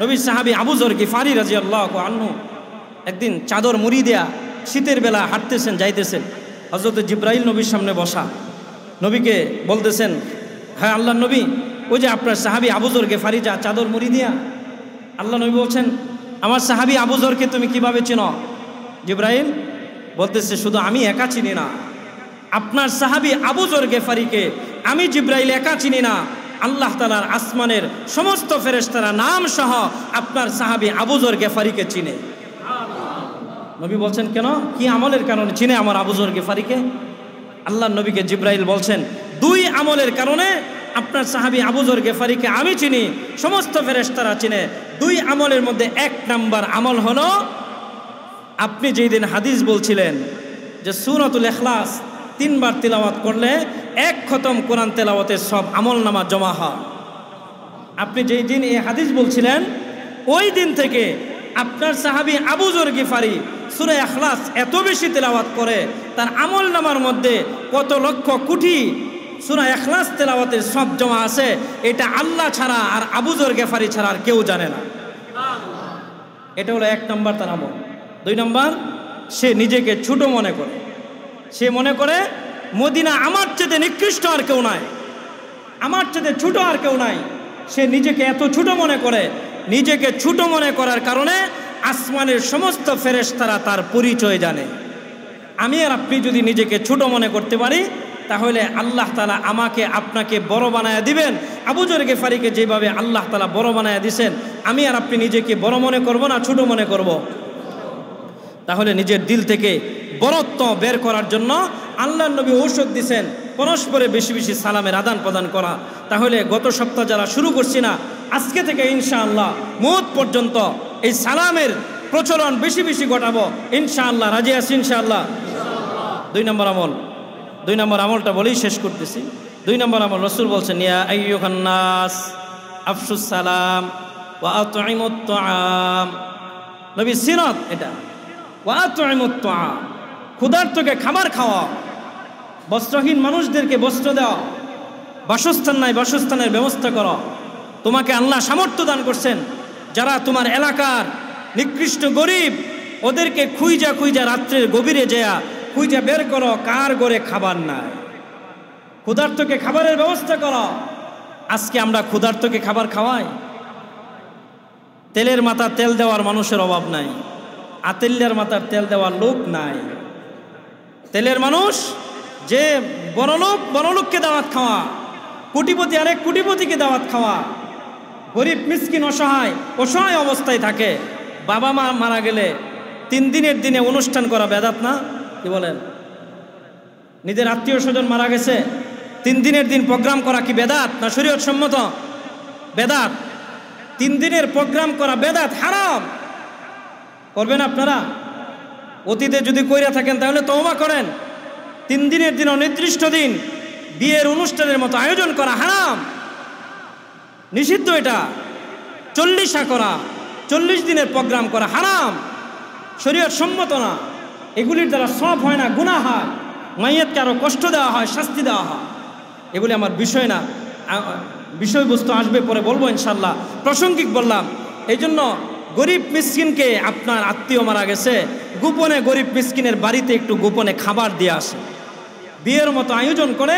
নবীর সাহাবী আবু যর গিফারি রাদিয়াল্লাহু আনহু একদিন চাদর মুড়ি দেয়া শীতের বেলা হাঁটতেছেন, যাইতেছেন। হযরত জিবরাইল নবীর সামনে বসা, নবীকে বলতেছেন, হ্যাঁ আল্লাহর নবী, ওই যে আপনার সাহাবী আবু যর গিফারি যা চাদর মুড়ি দিয়া। আল্লাহ নবী বলছেন, আমার সাহাবী আবু যরকে তুমি কিভাবে চিনো? জিবরাইল বলতেছে, শুধু আমি একা চিনি না, আপনার সাহাবী আবু যর গিফারিকে আমি জিবরাইল একা চিনি না, আল্লাহ তাআলার আসমানের সমস্ত ফেরেশতারা নাম সহ আপনার সাহাবী আবু যর গিফারিকে চিনে। নবী বলছেন, কেন, কি আমলের কারণে চিনে আমার আবু যর গিফারিকে? আল্লাহর নবীকে জিবরাইল বলছেন, দুই আমলের কারণে আপনার সাহাবী আবু যর গিফারিকে আমি চিনি, সমস্ত ফেরেশতারা চিনে। দুই আমলের মধ্যে এক নাম্বার আমল হলো, আপনি যেই দিন হাদিস বলছিলেন যে সূরাতুল ইখলাস 3 বার তিলাওয়াত করলে 1 খতম কোরআন তেলাওয়াতের সব আমল নামা জমা হয়। আপনি যেই দিন এই হাদিস বলছিলেন ওই দিন থেকে আপনার সাহাবী আবু যর গিফারি সূরা ইখলাস এত বেশি তেলাওয়াত করে, তার আমল নামার মধ্যে কত লক্ষ কোটি সূরা ইখলাস তেলাওয়াতের সব জমা আছে, এটা আল্লাহ ছাড়া আর আবু যর গিফারি ছাড়া আর কেউ জানে না। এটা হলো 1 নম্বর তার আমল। 2 নম্বর, সে নিজেকে ছোট মনে করে। সে মনে করে মদিনা আমার চেয়ে নিকৃষ্ট আর কেউ নাই, আমার চেয়ে ছোট আর কেউ নাই। সে নিজেকে এত ছোট মনে করে, নিজেকে ছোট মনে করার কারণে আসমানের সমস্ত ফেরেশতারা তার পরিচয় জানে। আমি আর আপনি যদি নিজেকে ছোট মনে করতে পারি, তাহলে আল্লাহ তাআলা আমাকে আপনাকে বড় বানায়া দিবেন। আবু যর গিফারিকে যেভাবে আল্লাহ তাআলা বড় বানায়া দিয়েছেন, আমি আর আপনি নিজেকে বড় মনে করব না ছোট মনে করব? তাহলে নিজের দিল থেকে বড়ত্ব বের করার জন্য আল্লাহর নবী ঔষধ দিয়েছেন, পরস্পরে বেশি বেশি সালামের আদান প্রদান করা। তাহলে গত সপ্তাহ যারা শুরু করছি না, আজকে থেকে ইনশাআল্লাহ মওত পর্যন্ত এই সালামের প্রচলন বেশি বেশি ঘটাবো ইনশাআল্লাহ। রাজি আছি ইনশাআল্লাহ? 2 নম্বর আমল, 2 নম্বর আমলটা বলেই শেষ করতেছি। 2 নম্বর আমল, রাসূল বলছেন, ইয়া আইয়ুহান নাস আফশুস সালাম ওয়া আতঈমুত তুআম। নবী সিরাত এটা, ওয়া আতঈমুত তুআম, ক্ষুধার্তকে খাবার খাওয়া, বস্ত্রহীন মানুষদেরকে বস্ত্র দেওয়া, বাসস্থান নাই বাসস্থানের ব্যবস্থা করো। তোমাকে আল্লাহ সামর্থ্য দান করছেন, যারা তোমার এলাকার নিকৃষ্ট গরিব, ওদেরকে খুঁজা খুঁজা রাত্রের গভীরে যেয়া খুঁজা বের করো কার ঘরে খাবার নাই, ক্ষুধার্তকে খাবারের ব্যবস্থা করো। আজকে আমরা ক্ষুধার্তকে খাবার খাওয়াই। তেলের মাথা তেল দেওয়ার মানুষের অভাব নাই, আতেল্যার মাথার তেল দেওয়ার লোক নাই। তেলের মানুষ যে বড়লোককে দাওয়াত খাওয়া, কোটিপতি আরেক কোটিপতিকে দাওয়াত খাওয়া, গরিব মিসকিন অসহায় অবস্থায় থাকে। বাবা মা মারা গেলে 3 দিনের দিনে অনুষ্ঠান করা বেদাত না? কি বলেন? নিজের আত্মীয় স্বজন মারা গেছে, 3 দিনের দিন প্রোগ্রাম করা কি বেদাত না শরীয়ত সম্মত? বেদাত। 3 দিনের প্রোগ্রাম করা বেদাত, হারাম। করবেন আপনারা? অতীতে যদি কইরা থাকেন তাহলে তওবা করেন। 3 দিনের দিন, অনির্দিষ্ট দিন বিয়ের অনুষ্ঠানের মতো আয়োজন করা হারাম, নিষিদ্ধ। এটা 40 করা, 40 দিনের প্রোগ্রাম করা হারাম, শরীয়ত সম্মত না। এগুলির দ্বারা সব হয় না, গুনাহ হয়, মাইয়াতকে আরো কষ্ট দেওয়া হয়, শাস্তি দেওয়া হয়। এগুলি আমার বিষয় না, বিষয়বস্তু আসবে পরে বলবো ইনশাল্লাহ, প্রাসঙ্গিক বললাম। এই জন্য গরিব মিসকিনকে, আপনার আত্মীয় মারা গেছে, গোপনে গরিব মিসকিনের বাড়িতে একটু গোপনে খাবার দিয়ে আসে, বিয়ের মতো আয়োজন করে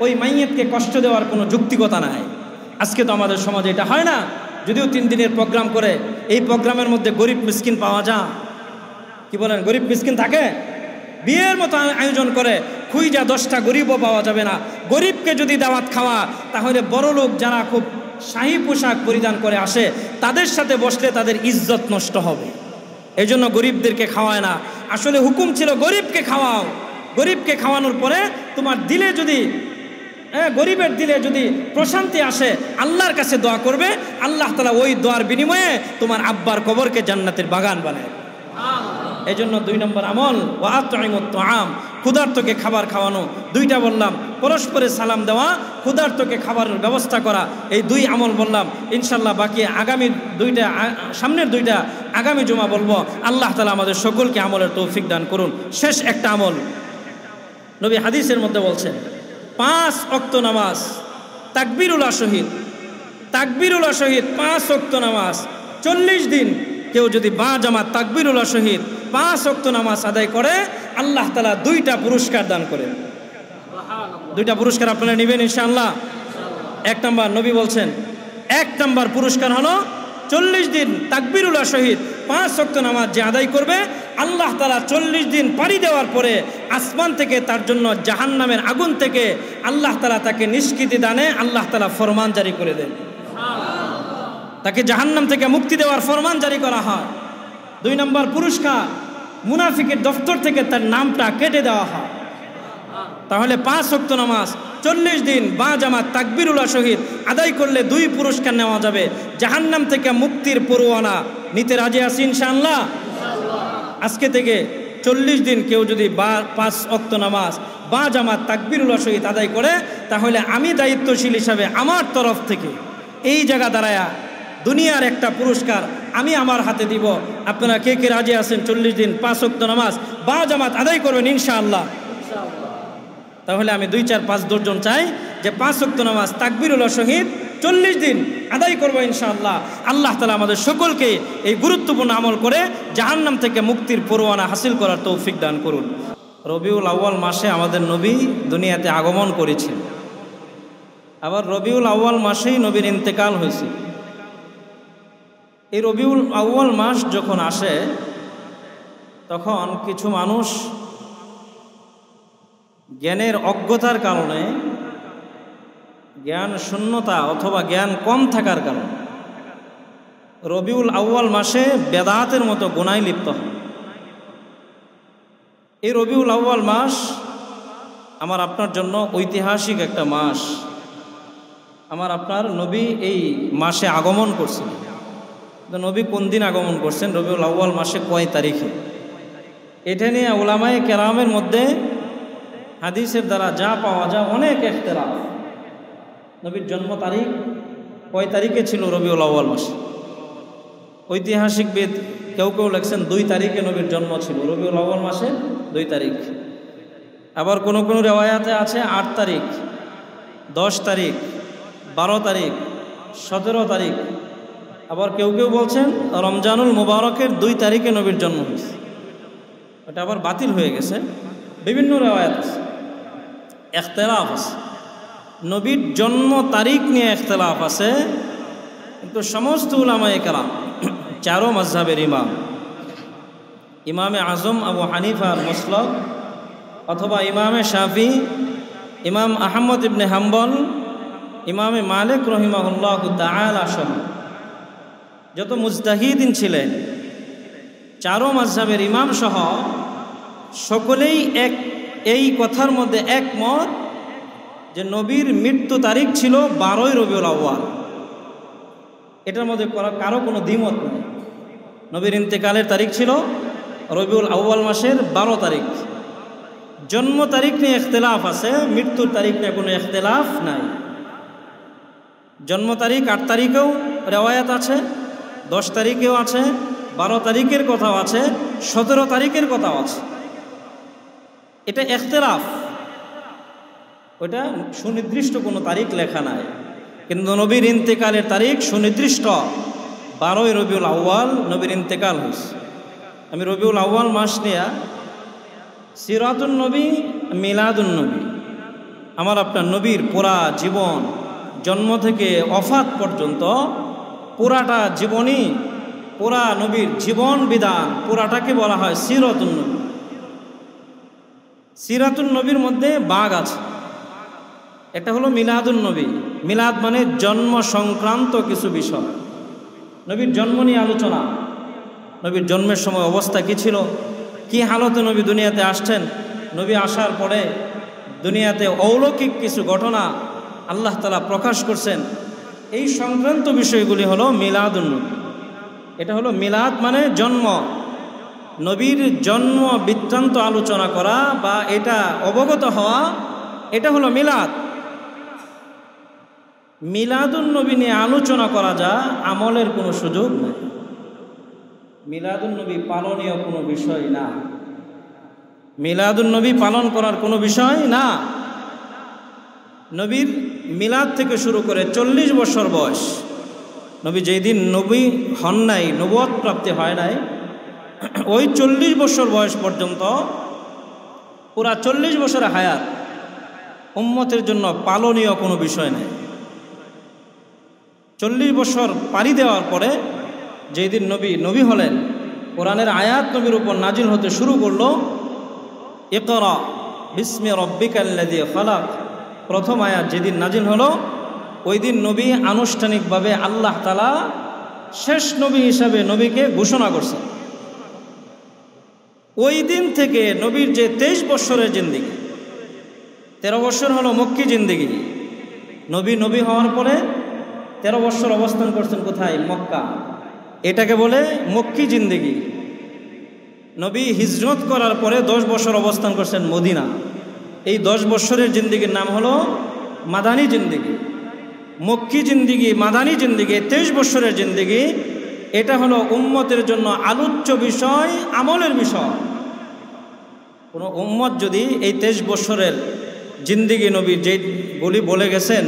ওই মাইয়াতকে কষ্ট দেওয়ার কোনো যৌক্তিকতা নাই। আজকে তো আমাদের সমাজে এটা হয় না। যদিও 3 দিনের প্রোগ্রাম করে, এই প্রোগ্রামের মধ্যে গরিব মিসকিন পাওয়া যায়? কি বলেন? গরিব মিসকিন থাকে? বিয়ের মতো আয়োজন করে খুঁজা 10টা গরিবও পাওয়া যাবে না। গরিবকে যদি দাওয়াত খাওয়া, তাহলে বড় লোক যারা খুব শাহী পোশাক পরিধান করে আসে, তাদের সাথে বসলে তাদের ইজ্জত নষ্ট হবে। এই জন্য গরিবদেরকে খাওয়ায় না। আসলে হুকুম ছিল গরিবকে খাওয়াও। গরিবকে খাওয়ানোর পরে তোমার দিলে যদি, গরিবের দিলে যদি প্রশান্তি আসে, আল্লাহর কাছে দোয়া করবে, আল্লাহ তাআলা ওই দোয়ার বিনিময়ে তোমার আব্বার কবরকে জান্নাতের বাগান বানায়। এই জন্য 2 নম্বর আমল, ওয়া আতঈমুত তুআম, ক্ষুধার্তকে খাবার খাওয়ানো। 2টা বললাম, পরস্পরে সালাম দেওয়া, ক্ষুধার্তকে খাবারের ব্যবস্থা করা। এই 2 আমল বললাম। ইনশাল্লাহ বাকি আগামী 2টা, সামনের 2টা আগামী জুমা বলবো। আল্লাহ তাআলা আমাদের সকলকে আমলের তৌফিক দান করুন। শেষ একটা আমল, নবী হাদিসের মধ্যে বলছেন, 5 ওয়াক্ত নামাজ তাকবীরুল্লাহ শহীদ 5 ওয়াক্ত নামাজ 40 দিন কেউ যদি বা জামাত তাকবীরুল্লাহ সহিত 5 ওয়াক্ত নামাজ আদায় করে, আল্লাহ তাআলা 2টা পুরস্কার দান করেন। 2টা পুরস্কার আপনারা নেবেন ইনশাআল্লাহ। 1 নম্বর, নবী বলছেন 1 নম্বর পুরস্কার হলো 40 দিন তাকবীরুল্লাহ সহিত 5 ওয়াক্ত নামাজ যে আদায় করবে, আল্লাহ তাআলা 40 দিন পাড়ি দেওয়ার পরে আসমান থেকে তার জন্য জাহান্নামের আগুন থেকে আল্লাহ তাআলা তাকে নিষ্কৃতি দানে আল্লাহ তাআলা ফরমান জারি করে দেন। তাকে জাহান্নাম থেকে মুক্তি দেওয়ার ফরমান জারি করা হয়। 2 নম্বর পুরস্কার, মুনাফিকের দফতর থেকে তার নামটা কেটে দেওয়া হয়। তাহলে 5 ওয়াক্ত নামাজ 40 দিন বা জামাত তাকবীরুল্লাহ সহিত আদায় করলে 2 পুরস্কার নেওয়া যাবে। জাহান্নাম থেকে মুক্তির পরোয়ানা নিতে রাজি আছি ইনশাআল্লাহ। আজকে থেকে 40 দিন কেউ যদি 5 ওয়াক্ত নামাজ বা জামাত তাকবীরুল্লাহ সহিত আদায় করে, তাহলে আমি দায়িত্বশীল হিসাবে আমার তরফ থেকে এই জায়গা দাঁড়ায়া দুনিয়ার একটা পুরস্কার আমি আমার হাতে দিব। আপনারা কে কে রাজি আছেন 40 দিন 5 ওয়াক্ত নামাজ বা জামাত আদায় করবেন ইনশাআল্লাহ? তাহলে আমি 2, 4, 5, 10 জন চাই যে 5 ওয়াক্ত নামাজ তাকবীরুল্লাহ সহিত 40 দিন আদায় করবো ইনশাআল্লাহ। আল্লাহ তাআলা আমাদের সকলকে এই গুরুত্বপূর্ণ আমল করে জাহান্নাম থেকে মুক্তির পরোয়ানা হাসিল করার তৌফিক দান করুন। রবিউল আউয়াল মাসে আমাদের নবী দুনিয়াতে আগমন করেছেন। আবার রবিউল আউয়াল মাসেই নবীর ইন্তেকাল হয়েছে। এই রবিউল আউয়াল মাস যখন আসে, তখন কিছু মানুষ জ্ঞানের অজ্ঞতার কারণে, জ্ঞান শূন্যতা অথবা জ্ঞান কম থাকার কারণে রবিউল আউয়াল মাসে বেদাতের মতো গুনায় লিপ্ত হয়। এই রবিউল আউয়াল মাস আমার আপনার জন্য ঐতিহাসিক একটা মাস। আমার আপনার নবী এই মাসে আগমন করছেন। নবী কোন দিন আগমন করছেন, রবিউল আউয়াল মাসে কয় তারিখে, এটা নিয়ে উলামায়ে কেরামের মধ্যে হাদিসের দ্বারা যা পাওয়া যায় অনেক ইখতিলাফ। নবীর জন্ম তারিখ কয় তারিখে ছিল রবিউল আউয়াল মাসে? ঐতিহাসিকবিদ কেউ কেউ লেখছেন 2 তারিখে নবীর জন্ম ছিল, রবিউল আউয়াল মাসে 2 তারিখ। আবার কোনো কোনো রেওয়ায়াতে আছে 8 তারিখ, 10 তারিখ, 12 তারিখ, 17 তারিখ। আবার কেউ কেউ বলছেন রমজানুল মুবারকের 2 তারিখে নবীর জন্ম হয়েছে। এটা আবার বাতিল হয়ে গেছে। বিভিন্ন রেওয়ায়াত আছে, ইখতিলাফ আছে। নবীর জন্ম তারিখ নিয়ে ইখতিলাফ আছে, কিন্তু সমস্ত উলামায়ে কেরাম, 4 মাযহাবের ইমাম, ইমামে আজম আবু হানিফার মাসলাক অথবা ইমামে শাফি, ইমাম আহমদ ইবনে হাম্বল, ইমামে মালিক রহিমাহুল্লাহু তাআলা সহ যত মুজতাহিদিন ছিলেন, 4 মাযহাবের ইমাম সহ সকলেই এই কথার মধ্যে একমত যে নবীর মৃত্যু তারিখ ছিল 12ই রবিউল আউয়াল। এটার মধ্যে কারো কোনো দ্বিমত নেই। নবীর ইন্তেকালের তারিখ ছিল রবিউল আউয়াল মাসের 12 তারিখ। জন্ম তারিখ নিয়ে ইখতিলাফ আছে, মৃত্যুর তারিখ নিয়ে কোনো ইখতিলাফ নাই। জন্ম তারিখ 8 তারিখেও রেওয়ায়াত আছে, 10 তারিখেও আছে, 12 তারিখের কথাও আছে, 17 তারিখের কথাও আছে। এটা ইখতিলাফ, ওইটা সুনির্দিষ্ট কোনো তারিখ লেখা নাই। কিন্তু নবীর ইন্তেকালের তারিখ সুনির্দিষ্ট, 12ই রবিউল আউয়াল নবীর ইন্তেকাল হয়েছে। আমি রবিউল আউয়াল মাস নিয়ে সিরাতুন নবী, মিলাদুন নবী, আমার আপনার নবীর পুরা জীবন, জন্ম থেকে ওফাত পর্যন্ত পুরাটা জীবনী, পুরা নবীর জীবন বিধান, পুরাটাকে বলা হয় সিরাতুন নবী। সিরাতুন নবীর মধ্যে ভাগ আছে। এটা হলো মিলাদুন নবী। মিলাদ মানে জন্ম সংক্রান্ত কিছু বিষয়, নবীর জন্ম নিয়ে আলোচনা। নবীর জন্মের সময় অবস্থা কী ছিল, কি হালতে নবী দুনিয়াতে আসছেন, নবী আসার পরে দুনিয়াতে অলৌকিক কিছু ঘটনা আল্লাহ তাআলা প্রকাশ করছেন, এই সংক্রান্ত বিষয়গুলি হলো মিলাদুন নবী। এটা হলো মিলাদ মানে জন্ম, নবীর জন্ম বৃত্তান্ত আলোচনা করা বা এটা অবগত হওয়া, এটা হলো মিলাদ। মিলাদুন নবী নিয়ে আলোচনা করা যা আমলের কোনো সুযোগ নেই। মিলাদুন নবী পালনীয় কোনো বিষয় না, মিলাদুন নবী পালন করার কোনো বিষয় না। নবীর মিলাদ থেকে শুরু করে 40 বছর বয়স, নবী যেই দিন নবী হন নাই, নবুয়ত প্রাপ্তি হয় নাই, ওই 40 বছর বয়স পর্যন্ত পুরা 40 বছরের হায়াত উম্মতের জন্য পালনীয় কোনো বিষয় নেই। 40 বছর পাড়ি দেওয়ার পরে যেই দিন নবী হলেন, কোরআনের আয়াত নবীর উপর নাজিল হতে শুরু করলো। ইকরা বিস্মি রব্বিকাল্লাযী খালাক, প্রথম আয়াত যেদিন নাজিল হলো, ওই দিন নবী আনুষ্ঠানিকভাবে আল্লাহ তাআলা শেষ নবী হিসাবে নবীকে ঘোষণা করছেন। ওই দিন থেকে নবীর যে 23 বছরের জিন্দেগি, 13 বছর হলো মক্কি জিন্দেগি। নবী হওয়ার পরে 13 বছর অবস্থান করছেন কোথায়? মক্কা। এটাকে বলে মক্কি জিন্দেগি। নবী হিজরত করার পরে 10 বছর অবস্থান করছেন মদিনা। এই 10 বছরের জিন্দেগির নাম হলো মাদানী জিন্দেগি। মক্কি জিন্দেগি, মাদানী জিন্দেগি, 23 বছরের জিন্দেগি, এটা হলো উম্মতের জন্য আলোচ্য বিষয়, আমলের বিষয়। কোনো উম্মত যদি এই 23 বছরের জিন্দেগি নবী যেগুলি বলে গেছেন,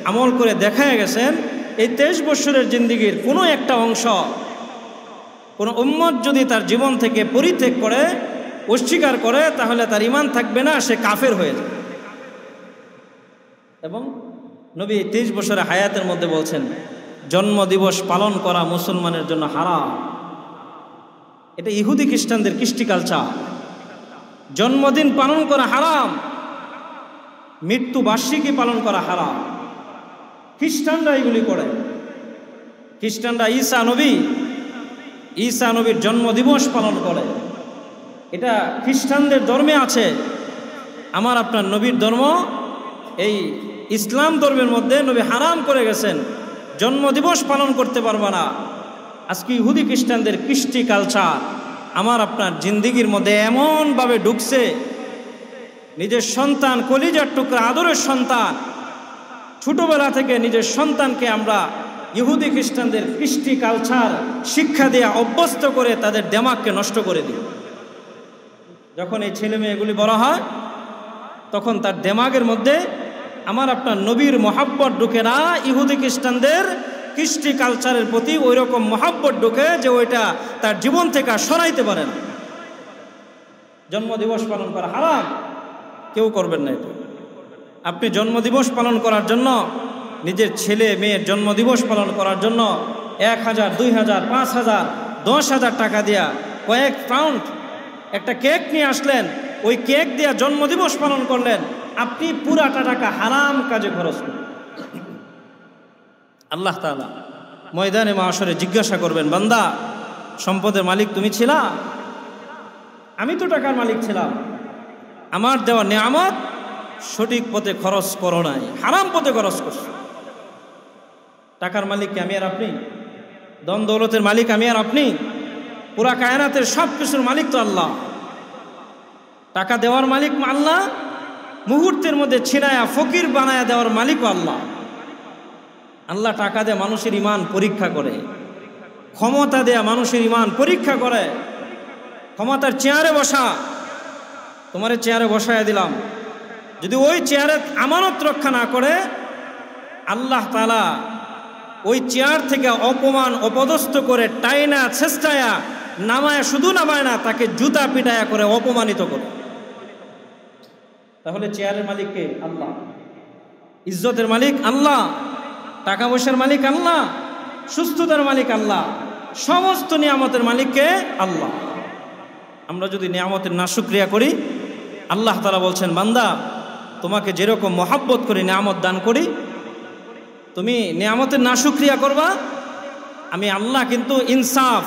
আমল করে দেখায় গেছেন, এই 23 বছরের জিন্দেগির কোনো একটা অংশ কোনো উম্মত যদি তার জীবন থেকে পরিত্যাগ করে, অস্বীকার করে, তাহলে তার ঈমান থাকবে না, সে কাফের হয়ে যাবে। এবং নবী 23 বছরের হায়াতের মধ্যে বলছেন, জন্মদিবস পালন করা মুসলমানের জন্য হারাম। এটা ইহুদি খ্রিস্টানদের কৃষ্টি কালচার। জন্মদিন পালন করা হারাম, মৃত্যু বার্ষিকী পালন করা হারাম। খ্রিস্টানরা এগুলি করে। খ্রিস্টানরা ঈসা নবীর জন্মদিবস পালন করে। এটা খ্রিস্টানদের ধর্মে আছে। আমার আপনার নবীর ধর্ম, এই ইসলাম ধর্মের মধ্যে নবী হারাম করে গেছেন, জন্মদিবস পালন করতে পারবে না। আজকে ইহুদি খ্রিস্টানদের কৃষ্টি কালচার আমার আপনার জিন্দিগির মধ্যে এমনভাবে ঢুকছে, নিজের সন্তান, কলিজার টুকরা, আদরের সন্তান, ছোটবেলা থেকে নিজের সন্তানকে আমরা ইহুদি খ্রিস্টানদের কৃষ্টি কালচার শিক্ষা দেয়া অভ্যস্ত করে তাদের দিমাগকে নষ্ট করে দিই। যখন এই ছেলে মেয়েগুলি বড় হয়, তখন তার দিমাগের মধ্যে আমার আপনার নবীর মহাব্বত ঢুকে না, ইহুদি খ্রিস্টানদের কৃষ্টি কালচারের প্রতি ওই রকম মহাব্বত ঢুকে যে ওইটা তার জীবন থেকে সরাইতে পারে না। জন্মদিবস পালন করা হারাম, কেউ করবেন না। এটা আপনি জন্মদিবস পালন করার জন্য, নিজের ছেলে মেয়ের জন্মদিবস পালন করার জন্য 1000, 2000, 5000, 10,000 টাকা দিয়া কয়েক পাউন্ড একটা কেক নিয়ে আসলেন, ওই কেক দিয়া জন্মদিবস পালন করলেন, আপনি পুরাটা টাকা হারাম কাজে খরচ করলেন। আল্লাহ তাআলা ময়দানে মাহশরে জিজ্ঞাসা করবেন, বান্দা, সম্পদের মালিক তুমি ছিলা? আমি তো টাকার মালিক ছিলাম। আমার দেওয়া নেয়ামত সঠিক পথে খরচ করো নাই, হারাম পথে খরচ করছো। টাকার মালিক কি আমি আর আপনি? ধন দৌলতের মালিক আমি আর আপনি? পুরা কায়নাতের সব কিছুর মালিক তো আল্লাহ। টাকা দেওয়ার মালিক আল্লাহ, মুহূর্তের মধ্যে ছিনায়া ফকির বানায়া দেওয়ার মালিকও আল্লাহ। আল্লাহ টাকা দিয়ে মানুষের ঈমান পরীক্ষা করে, ক্ষমতা দেয়া মানুষের ঈমান পরীক্ষা করে। ক্ষমতার চেয়ারে বসা, তোমার চেয়ারে বসায় দিলাম, যদি ওই চেয়ারে আমানত রক্ষা না করে, আল্লাহ তাআলা ওই চেয়ার থেকে অপমান অপদস্থ করে টাইনা ছেষ্টায়া নামায়, শুধু নামায় না, তাকে জুতা পিটায়া করে অপমানিত করে। তাহলে চেয়ারের মালিক কে? আল্লাহ। ইজ্জতের মালিক আল্লাহ, টাকা পয়সার মালিক আল্লাহ, সুস্থতার মালিক আল্লাহ, সমস্ত নিয়ামতের মালিক কে? আল্লাহ। আমরা যদি নিয়ামতের নাশুকরিয়া করি, আল্লাহ তাআলা বলছেন, বান্দা, তোমাকে যেরকম মহাব্বত করে নিয়ামত দান করি, তুমি নিয়ামতের নাশুকরিয়া করবা, আমি আল্লাহ কিন্তু ইনসাফ,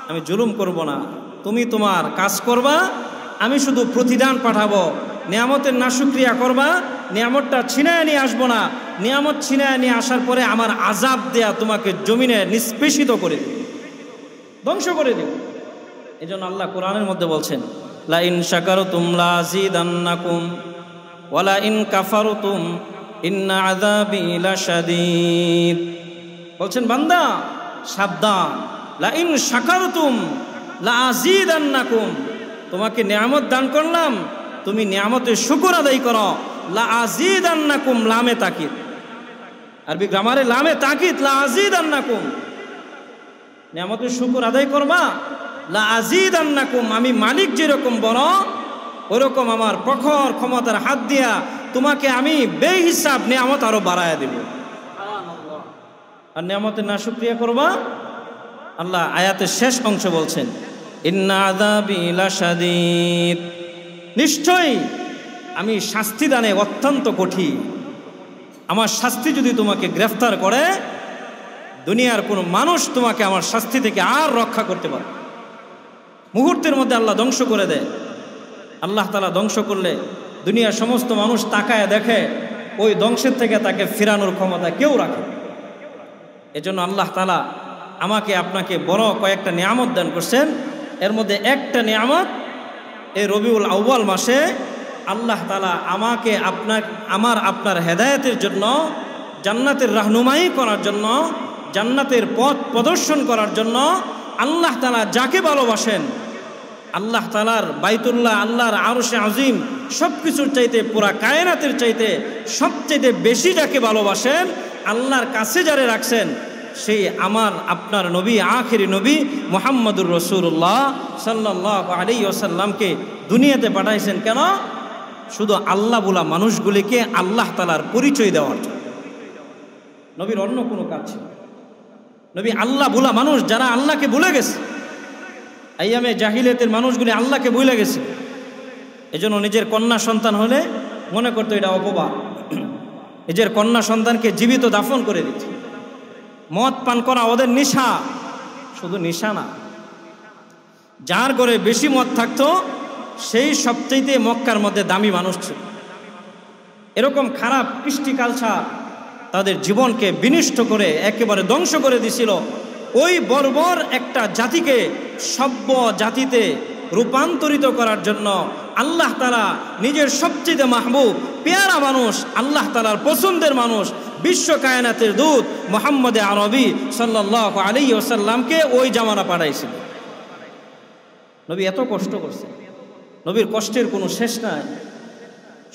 আমি জুলুম করব না। তুমি তোমার কাজ করবা, আমি শুধু প্রতিদান পাঠাবো। নিয়ামতের নাশুকরিয়া করবা, নিয়ামতটা ছিনায় নিয়ে আসবো না। নিয়ামত ছিনায় নিয়ে আসার পরে আমার আযাব দেয়া তোমাকে জমিনে নিষ্পেষিত করে দেব, ধ্বংস করে দেব। এই জন্য আল্লাহ কোরআনের মধ্যে বলছেন, লা ইন শাকারতুম লা আযীদান্নাকুম ওয়া লা ইন কাফারতুম ইন্না আযাবি লাশাদীদ। বলছেন, বান্দা সাবধান, লা ইন শাকারতুম লা আযীদান্নাকুম, তোমাকে নিয়ামত দান করলাম, তুমি নিয়ামতের শুকর আদায় করো। লা আযীদান্নাকুম, লামে তাকিদ, আরবি গ্রামারে লামে তাকিদ, লা আজিদান্নাকুম, নিয়ামতের শুকর আদায় করবা, লা আজিদান্নাকুম, আমি মালিক যেরকম বড় ওরকম আমার প্রখর ক্ষমতার হাত দিয়া তোমাকে আমি বেহিসাব নিয়ামত আরো বাড়ায়া দেব। আর নিয়ামতের না শুকরিয়া করবা, আল্লাহ আয়াতের শেষ অংশ বলছেন, ইন্না আযাবি লাশাদীদ, নিশ্চয়ই আমি শাস্তি দানে অত্যন্ত কঠিন। আমার শাস্তি যদি তোমাকে গ্রেফতার করে, দুনিয়ার কোনো মানুষ তোমাকে আমার শাস্তি থেকে আর রক্ষা করতে পারে। মুহূর্তের মধ্যে আল্লাহ ধ্বংস করে দেয়। আল্লাহ তাআলা ধ্বংস করলে দুনিয়ার সমস্ত মানুষ তাকায় দেখে, ওই ধ্বংসের থেকে তাকে ফেরানোর ক্ষমতা কেউ রাখে। এজন্য আল্লাহ তাআলা আমাকে আপনাকে বড় কয়েকটা নিয়ামত দান করছেন। এর মধ্যে একটা নিয়ামত, এই রবিউল আউয়াল মাসে আল্লাহ তাআলা আমাকে আপনার হেদায়েতের জন্য, জান্নাতের রাহনুমাই করার জন্য, জান্নাতের পথ প্রদর্শন করার জন্য আল্লাহ তাআলা যাকে ভালোবাসেন, আল্লাহ তাআলার বাইতুল্লাহ, আল্লাহর আরশে আজিম, সব কিছুর চাইতে, পুরা কায়নাতের চাইতে সবচেয়ে বেশি যাকে ভালোবাসেন, আল্লাহর কাছে যারে রাখছেন, সেই আমার আপনার নবী, আখিরি নবী মুহাম্মদুর রাসূলুল্লাহ সাল্লাল্লাহু আলাইহি ওয়াসাল্লামকে দুনিয়াতে পাঠাইছেন। কেন? শুধু আল্লাহ বলা মানুষগুলিকে আল্লাহ তাআলার পরিচয় দেওয়ার জন্য। নবীর অন্য কোনো কাজ ছিল? নবী আল্লাহ বলা মানুষ, যারা আল্লাহকে ভুলে গেছে, আইয়ামে জাহিলিয়াতের মানুষগুলি আল্লাহকে ভুলে গেছে। এজন্য নিজের কন্যা সন্তান হলে মনে করতো এটা অপবাদ, নিজের কন্যা সন্তানকে জীবিত দাফন করে দিচ্ছে। মদ পান করা ওদের নেশা, শুধু নেশা না, যার ঘরে বেশি মদ থাকতো সেই সবচেয়ে মক্কার মধ্যে দামি মানুষ ছিল। এরকম খারাপ কৃষ্টি কালচার তাদের জীবনকে বিনষ্ট করে একেবারে ধ্বংস করে দিছিল। ওই বর্বর একটা জাতিকে সভ্য জাতিতে রূপান্তরিত করার জন্য আল্লাহ তাআলা নিজের সবচেয়ে মাহবুব পেয়ারা মানুষ, আল্লাহ তাআলার পছন্দের মানুষ, বিশ্ব কায়নাতের দূত মুহাম্মদে আরবি সাল্লাল্লাহু আলাইহি ওয়াসাল্লামকে ওই জামানা পাঠাইছিল। নবী এত কষ্ট করছে, নবীর কষ্টের কোনো শেষ নাই।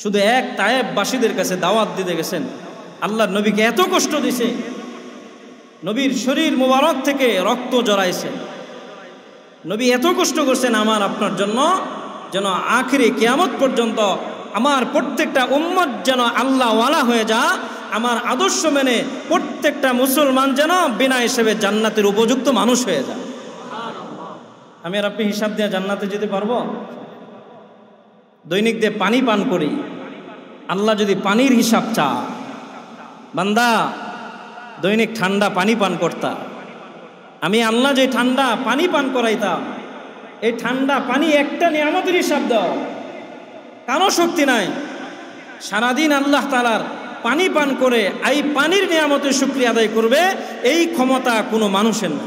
শুধু এক তায়েববাসীদের কাছে দাওয়াত দিতে গেছেন, আল্লাহর নবীকে এত কষ্ট দিছে, নবীর শরীর মোবারক থেকে রক্ত জড়াইছে। নবী এত কষ্ট করছেন আমার আপনার জন্য, যেন আখিরে কিয়ামত পর্যন্ত আমার প্রত্যেকটা উম্মত যেন আল্লাহওয়ালা হয়ে যা, আমার আদর্শ মেনে প্রত্যেকটা মুসলমান যেন বিনা হিসেবে জান্নাতের উপযুক্ত মানুষ হয়ে যায়। আমি আর আপনি হিসাব দিয়ে জান্নাতে যেতে পারবো? দৈনিক দিয়ে পানি পান করি, আল্লাহ যদি পানির হিসাব চা, বান্দা দৈনিক ঠান্ডা পানি পান করতা, আমি আল্লাহ যে ঠান্ডা পানি পান করাইতাম, এই ঠান্ডা পানি একটা নিয়ামতের হিসাব দাও, কারো শক্তি নাই। সারাদিন আল্লাহ তাআলার পানি পান করে এই পানির নিয়ামতের শুকরিয়া আদায় করবে, এই ক্ষমতা কোনো মানুষের না।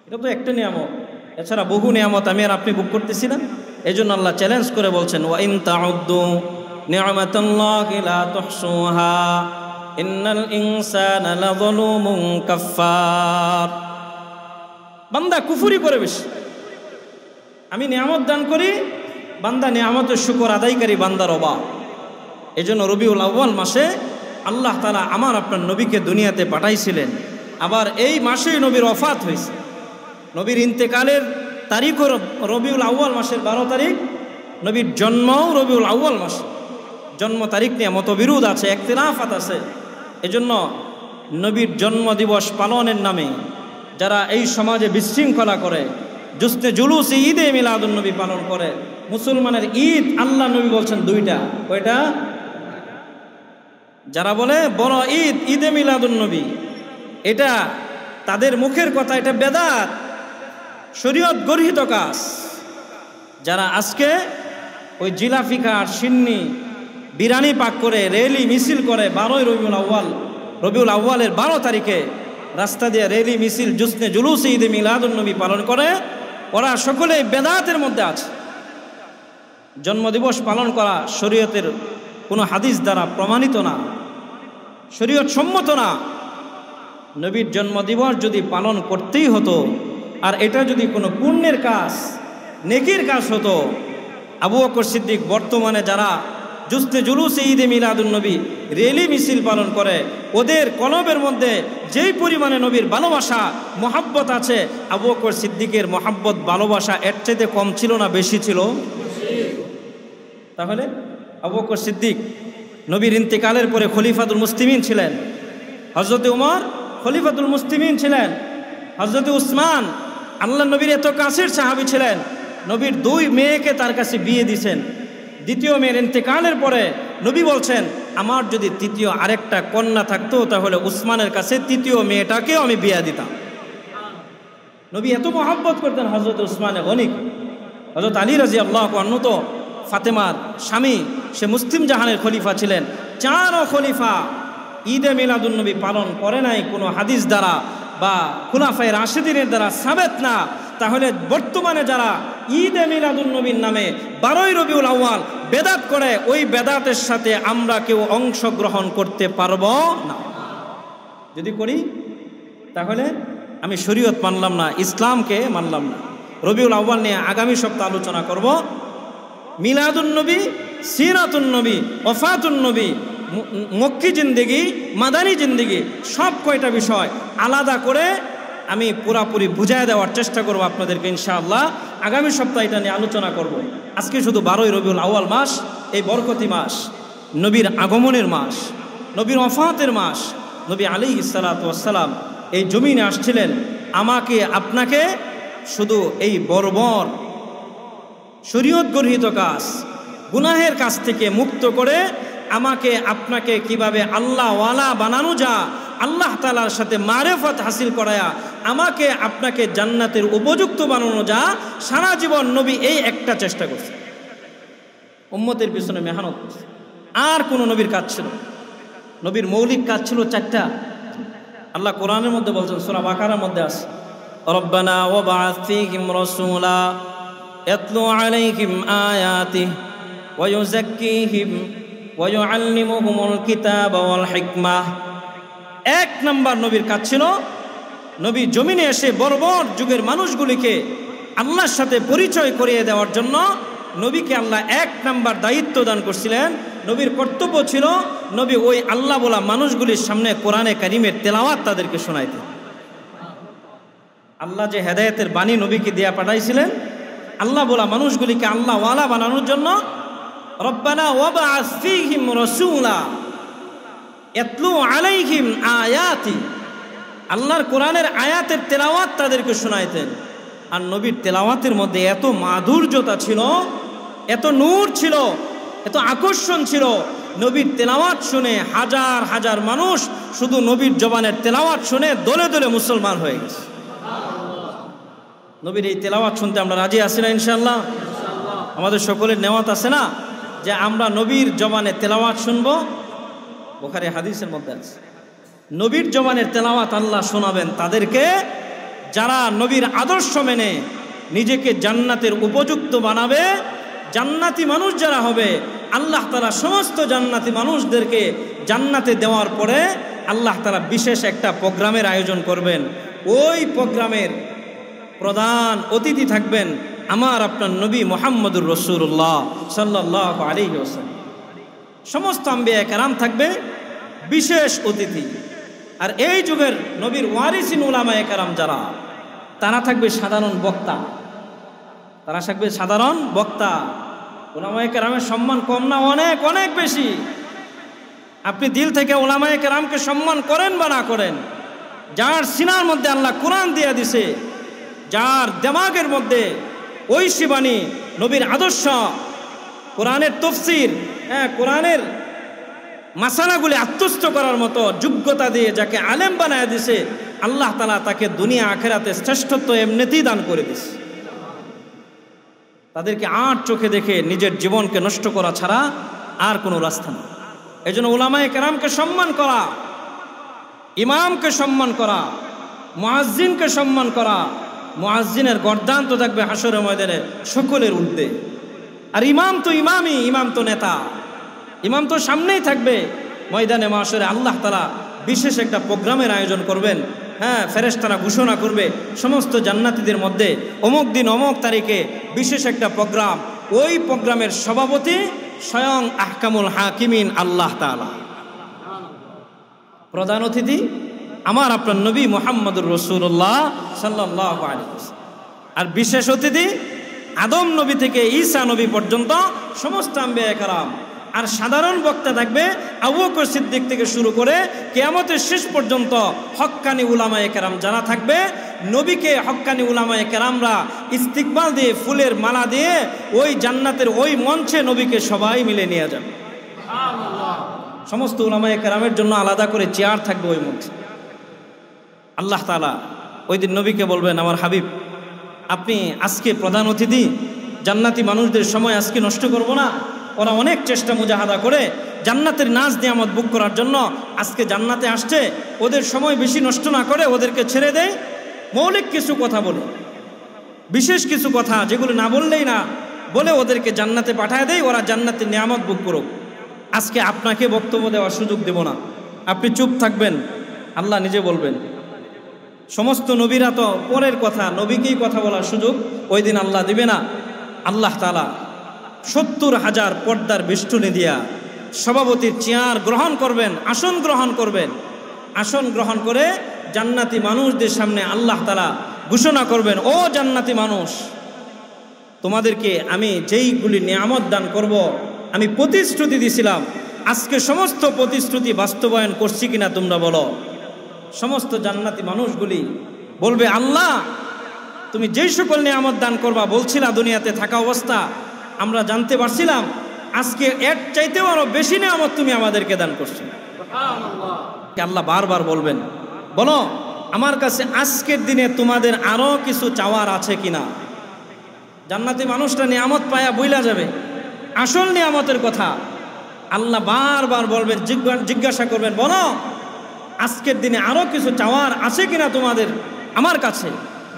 এটা তো একটা নিয়ামত, এছাড়া বহু নিয়ামত আমি আর আপনি ভোগ করতেছি না। এই জন্য আল্লাহ চ্যালেঞ্জ করে বলছেন, ওয়া ইন তাউদ্দু নি'মাতাল্লাহি লা তুহসুহা ইন্নাল ইনসানা লাযলুমুন কাফফার। বান্দা কুফরি করে বেশি, আমি নিয়ামত দান করি, বান্দা নিয়ামতের শুকর আদায়কারী বান্দার অভাব। এই জন্য রবিউল আউয়াল মাসে আল্লাহ তাআলা আমার আপনার নবীকে দুনিয়াতে পাঠাইছিলেন। আবার এই মাসেই নবীর ওফাত হয়েছে। নবীর ইন্তেকালের তারিখও রবিউল আউয়াল মাসের 12 তারিখ, নবীর জন্মও রবিউল আউয়াল মাসে। জন্ম তারিখ নিয়ে মতবিরোধ আছে, ইখতিলাফাত আছে। এজন্য নবীর জন্ম দিবস পালনের নামে যারা এই সমাজে বিশৃঙ্খলা করে, জুসনে জুলুসে ঈদে মিলাদুন নবী পালন করে, মুসলমানের ঈদ আল্লাহ নবী বলছেন দুইটা, কয়টা? যারা বলে বড় ঈদ ঈদে মিলাদুন নবী, এটা তাদের মুখের কথা, এটা বেদাত, শরীয়ত গর্হিত কাজ। যারা আজকে ওই জিলাপি খাট, সিন্নি, বিরানি পাক করে রেলি মিছিল করে 12ই রবিউল আউয়ালের 12 তারিখে রাস্তা দিয়ে রেলি মিছিল জুসনে জুলুসে ঈদে মিলাদুন নবী পালন করে, ওরা সকলেই বেদাতের মধ্যে আছে। জন্মদিবস পালন করা শরীয়তের কোনো হাদিস দ্বারা প্রমাণিত না, শরীয়ত সম্মত না। নবীর জন্মদিবস যদি পালন করতেই হতো, আর এটা যদি কোনো পুণ্যের কাজ, নেকির কাজ হতো, আবু বকর সিদ্দিক বর্তমানে যারা জুস্তে জুলুসে ঈদে মিলাদুন্নবী রেলি মিছিল পালন করে, ওদের কলবের মধ্যে যেই পরিমাণে নবীর ভালোবাসা মহাব্বত আছে, আবু বকর সিদ্দিকের মহাব্বত ভালোবাসা এর চাইতে কম ছিল না বেশি ছিল? তাহলে আবু বকর সিদ্দিক নবীর ইন্তেকালের পরে খলিফাতুল মুসলিমিন ছিলেন, হযরতে উমর খলিফাতুল মুসলিমিন ছিলেন, হযরতে উসমান আল্লাহ নবীর এত কাছের সাহাবী ছিলেন, নবীর 2 মেয়েকে তার কাছে বিয়ে দিয়েছেন। দ্বিতীয় মেয়ের ইন্তেকালের পরে নবী বলছেন, আমার যদি তৃতীয় আরেকটা কন্যা থাকতো তাহলে উসমানের কাছে তৃতীয় মেয়েটাকেও আমি বিয়ে দিতাম। নবী এত মহব্বত করতেন হযরত উসমানে গনিকে। হযরত আলী রাদিয়াল্লাহু আনহু তো ফাতেমার স্বামী, সে মুসলিম জাহানের খলিফা ছিলেন। 4 খলিফা ঈদে মিলাদুন্নবী পালন করে নাই কোনো হাদিস দ্বারা বা খুলাফায়ে রাশিদিনের দ্বারা সাবেত না। তাহলে বর্তমানে যারা ঈদে মিলাদুন্নবীর নামে 12ই রবিউল আউয়াল বেদাত করে, ওই বেদাতের সাথে আমরা কেউ অংশগ্রহণ করতে পারবো না। যদি করি তাহলে আমি শরীয়ত মানলাম না, ইসলামকে মানলাম না। রবিউল আউয়াল নিয়ে আগামী সপ্তাহে আলোচনা করব। মিলাদুন্নবী, সিরাতুন্নবী, ওফাতুন্নবী, মক্কি জিন্দেগি, মাদানী জিন্দেগি, সব কয়টা বিষয় আলাদা করে আমি পুরাপুরি বুঝায় দেওয়ার চেষ্টা করব আপনাদেরকে ইনশাআল্লাহ। আগামী সপ্তাহে এটা নিয়ে আলোচনা করব। আজকে শুধু 12ই রবিউল আউয়াল মাস, এই বরকতি মাস, নবীর আগমনের মাস, নবীর ওফাতের মাস। নবী আলাইহিস সালাতু ওয়াস সালাম এই জমিনে আসছিলেন আমাকে আপনাকে শুধু এই বর্বর শরীয়ত গর্হিত কাজ, গুনাহের কাছ থেকে মুক্ত করে আমাকে আপনাকে কিভাবে আল্লাহ ওয়ালা বানানো যা, আল্লাহ তাআলার সাথে মারেফত হাসিল করায়া আমাকে আপনাকে জান্নাতের উপযুক্ত বানানো যা, সারা জীবন নবী এই একটা চেষ্টা করছে, উম্মতের পিছনে মেহনত করছে। আর কোন নবীর কাজ ছিল? নবীর মৌলিক কাজ ছিল 4টা। আল্লাহ কোরআনের মধ্যে বলছেন, সূরা বাকারার মধ্যে আছে, রব্বানা ওয়াবআথ ফীহিম রাসূলা ইয়াতলু আলাইহিম আয়াতিহি ওয়া ইউযাক্কিহিম ওয়া ইউআল্লিমুহুমুল কিতাবা ওয়াল হিকমাহ। 1 নম্বর নবীর কাজ ছিল, নবী জমিনে এসে বর্বর যুগের মানুষগুলিকে আল্লাহর সাথে পরিচয় করিয়ে দেওয়ার জন্য নবীকে আল্লাহ 1 নম্বর দায়িত্ব দান করছিলেন। নবীর কর্তব্য ছিল নবী ওই আল্লাহ বলা মানুষগুলির সামনে কোরআনে কারিমের তেলাওয়াত তাদেরকে শোনাইতেন। আল্লাহ যে হেদায়েতের বাণী নবীকে দেয়া পাঠাইছিলেন, আল্লাহ বলা মানুষগুলিকে আল্লাহ ওয়ালা বানানোর জন্য, রব্বানা ওয়াবআথ ফীহিম রাসূলা ইয়াতলু আলাইহিম আয়াতি, আল্লাহর কোরআনের আয়াতের তেলাওয়াত তাদেরকে শোনাইতেন। আর নবীর তেলাওয়াতের মধ্যে এত মাধুর্যতা ছিল, এত নূর ছিল, এত আকর্ষণ ছিল। নবীর তেলাওয়াত শুনে হাজার হাজার মানুষ শুধু নবীর জবানের তেলাওয়াত শুনে দলে দলে মুসলমান হয়ে গেছে। নবীর এই তেলাওয়াত শুনতে আমরা রাজি আছি না? ইনশাআল্লাহ আমাদের সকলের নেওয়াত আছে না যে আমরা নবীর জবানে তেলাওয়াত শুনবো? বুখারী হাদিসের মধ্যে আছে, নবীর জবানের তেলাওয়াত আল্লাহ শোনাবেন তাদেরকে যারা নবীর আদর্শ মেনে নিজেকে জান্নাতের উপযুক্ত বানাবে। জান্নাতি মানুষ যারা হবে, আল্লাহ তাআলা সমস্ত জান্নাতি মানুষদেরকে জান্নাতে দেওয়ার পরে আল্লাহ তাআলা বিশেষ একটা প্রোগ্রামের আয়োজন করবেন। ওই প্রোগ্রামের প্রধান অতিথি থাকবেন আমার আপনার নবী মুহাম্মদুর রাসূলুল্লাহ সাল্লাল্লাহু আলাইহি ওয়াসাল্লাম। সমস্ত আম্বিয়া কেরাম থাকবে বিশেষ অতিথি। আর এই যুগের নবীর ওয়ারিসিন উলামায়ে কেরাম যারা, তারা থাকবে সাধারণ বক্তা। তারা থাকবে সাধারণ বক্তা। উলামায়ে কেরামের সম্মান কম না, অনেক অনেক বেশি। আপনি দিল থেকে উলামায়ে কেরামকে সম্মান করেন বা না করেন, যার সিনার মধ্যে আল্লাহ কোরআন দিয়ে দিছে, যার দিমাগের মধ্যে ঐশী বাণী, নবীর আদর্শ, কোরআনের তাফসীর, কোরআনের মাসালাগুলি আত্মস্থ করার মতো যোগ্যতা দিয়ে যাকে আলেম বানায় দিছে, আল্লাহ তাআলা তাকে দুনিয়া আখিরাতে শ্রেষ্ঠত্ব এমনিতেই দান করে দিছে। তাদেরকে আর চোখে দেখে নিজের জীবনকে নষ্ট করা ছাড়া আর কোনো রাস্তা নেই। এই জন্য উলামায়ে কেরামকে সম্মান করা, ইমামকে সম্মান করা, মুয়াজ্জিনকে সম্মান করা। মুয়াজ্জিনের গর্দান তো থাকবে হাসরের ময়দানে সকলের ঊর্ধ্বে। আর ইমাম তো ইমামই, ইমাম তো নেতা, ইমাম তো সামনেই থাকবে ময়দানে মাশরে। আল্লাহ তাআলা বিশেষ একটা প্রোগ্রামের আয়োজন করবেন। ফেরেশতারা ঘোষণা করবে সমস্ত জান্নাতীদের মধ্যে অমুক দিন অমুক তারিখে বিশেষ একটা প্রোগ্রাম। ওই প্রোগ্রামের সভাপতি স্বয়ং আহকামুল হাকিমিন আল্লাহ তাআলা। প্রধান অতিথি আমার আপনার নবী মুহাম্মদুর রাসূলুল্লাহ সাল্লাল্লাহু আলাইহি ওয়াসাল্লাম। আর বিশেষ অতিথি আদম নবী থেকে ঈসা নবী পর্যন্ত সমস্ত আম্বিয়া কেরাম। আর সাধারণ বক্তা থাকবে আবু বকর সিদ্দিক থেকে শুরু করে কিয়ামতের শেষ পর্যন্ত হক্কানি উলামায়ে কেরাম যারা থাকবে। নবীকে হক্কানি উলামায়ে কেরামরা ইস্তিকবাল দিয়ে ফুলের মালা দিয়ে ওই জান্নাতের ওই মঞ্চে নবীকে সবাই মিলে নিয়ে যাবে। সমস্ত উলামায়ে কেরামের জন্য আলাদা করে চেয়ার থাকবে ওই মঞ্চে। আল্লাহ তাআলা ওই দিন নবীকে বলবেন, আমার হাবিব আপনি আজকে প্রধান অতিথি, জান্নাতি মানুষদের সময় আজকে নষ্ট করব না। ওরা অনেক চেষ্টা মুজাহাদা করে জান্নাতের নাজ নিয়ামত বুক করার জন্য আজকে জান্নাতে আসছে, ওদের সময় বেশি নষ্ট না করে ওদেরকে ছেড়ে দেয়। মৌলিক কিছু কথা বলে, বিশেষ কিছু কথা যেগুলো না বললেই না, বলে ওদেরকে জান্নাতে পাঠায় দেয়, ওরা জান্নাতের নিয়ামত বুক করুক। আজকে আপনাকে বক্তব্য দেওয়ার সুযোগ দেব না, আপনি চুপ থাকবেন। আল্লাহ নিজে বলবেন। সমস্ত নবীরা তো পরের কথা, নবীকেই কথা বলার সুযোগ ওই দিন আল্লাহ দিবে না। আল্লাহ তাআলা ৭০,০০০ পর্দার বেষ্টনী দিয়া সভাপতির চেয়ার গ্রহণ করবেন, আসন গ্রহণ করবেন। আসন গ্রহণ করে জান্নাতি মানুষদের সামনে আল্লাহ তাআলা ঘোষণা করবেন, ও জান্নাতি মানুষ, তোমাদেরকে আমি যেইগুলি নিয়ামত দান করব, আমি প্রতিশ্রুতি দিয়েছিলাম, আজকে সমস্ত প্রতিশ্রুতি বাস্তবায়ন করছি কিনা তোমরা বলো। সমস্ত জান্নাতি মানুষগুলি বলবে, আল্লাহ তুমি যেই সকল নিয়ামত দান করবা বলছিলা দুনিয়াতে থাকা অবস্থা আমরা জানতে পারছিলাম, আজকে এর চাইতেও আরো বেশি নিয়ামত তুমি আমাদেরকে দান করছো। আল্লাহ বারবার বলবেন, বলো আমার কাছে আজকের দিনে তোমাদের আরো কিছু চাওয়ার আছে কিনা। জান্নাতি মানুষটা নিয়ামত পায়া বইলা যাবে, আসল নিয়ামতের কথা আল্লাহ বারবার বলবেন, জিজ্ঞাসা করবেন, বলো আজকের দিনে আরো কিছু চাওয়ার আছে কিনা তোমাদের আমার কাছে।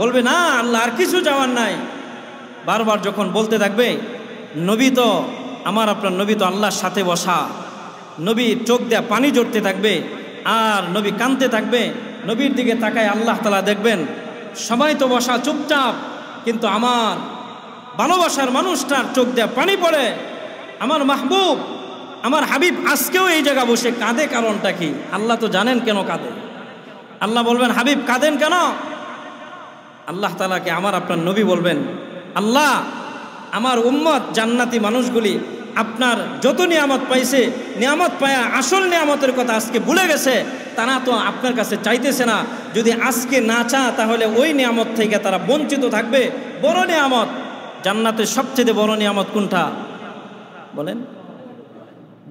বলবে, না আল্লাহ আর কিছু চাওয়ার নাই। বারবার যখন বলতে থাকবে, নবী তো আমার আপনার নবী তো আল্লাহর সাথে বসা, নবী চোখ দেয়া পানি জড়তে থাকবে আর নবী কাঁদতে থাকবে। নবীর দিকে তাকায় আল্লাহ তাআলা দেখবেন সবাই তো বসা চুপচাপ, কিন্তু আমার ভালোবাসার মানুষটার চোখ দেয়া পানি পড়ে। আমার মাহবুব, আমার হাবিব আজকেও এই জায়গা বসে কাঁদে, কারণটা কি? আল্লাহ তো জানেন কেন কাঁদে। আল্লাহ বলবেন, হাবিব কাঁদেন কেন? আল্লাহ তাআলাকে আমার আপনার নবী বলবেন, আল্লাহ আমার উম্মত জান্নাতি মানুষগুলি আপনার যত নিয়ামত পাইছে, নিয়ামত পায়া আসল নিয়ামতের কথা আজকে ভুলে গেছে। তারা তো আপনার কাছে চাইতেছে না। যদি আজকে না চা তাহলে ওই নিয়ামত থেকে তারা বঞ্চিত থাকবে। বড় নিয়ামত, জান্নাতের সবচেয়ে বড় নিয়ামত কোনটা বলেন?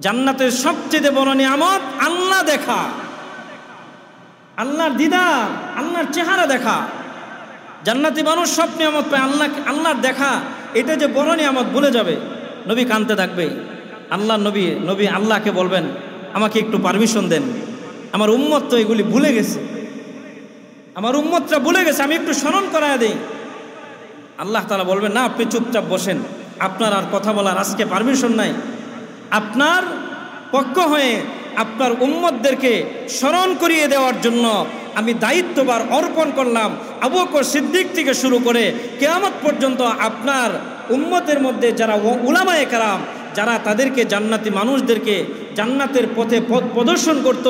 জান্নাতের সবচেয়ে বড় নিয়ামত আল্লাহ দেখা, আল্লাহর দিদার, আল্লাহর চেহারা দেখা। জান্নাতি মানুষ সব নিয়ামত পায়, আল্লাহর দেখা এটা যে বড় নিয়ামত ভুলে যাবে। নবী কাঁদতে থাকবে। আল্লাহ নবী আল্লাহকে বলবেন, আমাকে একটু পারমিশন দেন, আমার উম্মত তো এগুলি ভুলে গেছে, আমার উম্মতরা ভুলে গেছে, আমি একটু স্মরণ করায় দেই। আল্লাহ তাআলা বলবেন, না আপনি চুপচাপ বসেন, আপনার আর কথা বলার আজকে পারমিশন নাই। আপনার পক্ষ হয়ে আপনার উম্মতদেরকে স্মরণ করিয়ে দেওয়ার জন্য আমি দায়িত্বভার অর্পণ করলাম। আবু বকর সিদ্দিক থেকে শুরু করে কিয়ামত পর্যন্ত আপনার উম্মতের মধ্যে যারা উলামায়ে কেরাম, যারা তাদেরকে জান্নাতি মানুষদেরকে জান্নাতের পথে পথ প্রদর্শন করত,